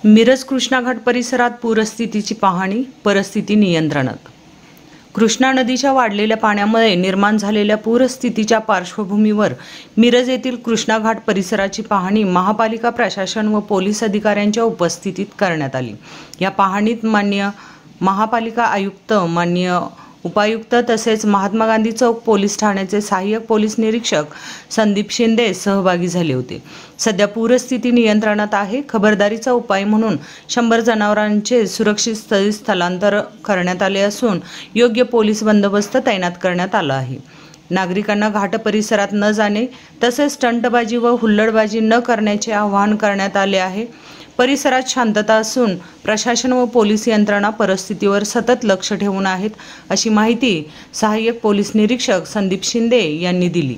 मिरज कृष्णा घाट परिसरात पूरस्थितीची पाहणी, परिस्थिती नियंत्रणात। कृष्णा नदीच्या वाढलेल्या पाण्यामुळे निर्माण झालेल्या पूरस्थितीच्या पार्श्वभूमीवर मिरज येथील कृष्णा घाट परिसराची पाहणी महापालिका प्रशासन व पोलीस अधिकाऱ्यांच्या उपस्थितीत करण्यात आली। या पाहणीत माननीय महापालिका आयुक्त, माननीय उपायुक्त तसेच महात्मा गांधी चौक पोलीस ठाण्याचे सहाय्यक पोलीस निरीक्षक संदीप शिंदे सहभागी झाले होते। सध्या पूरस्थिती नियंत्रणात आहे। खबरदारीचा उपाय म्हणून 100 जनावरांचे सुरक्षित स्थलांतर करण्यात आले असून योग्य पोलीस बंदोबस्त तैनात करण्यात आला आहे। नागरिकांना घाट परिसरात न जाणे तसेच स्टंटबाजी व हुल्लडबाजी न करण्याचे आवाहन करण्यात आले आहे। परिसरात शांतता असून प्रशासन व पोलीस यंत्रणा परिस्थितीवर सतत लक्ष ठेवून आहेत, अशी माहिती सहाय्यक पोलीस निरीक्षक संदीप शिंदे यांनी दिली।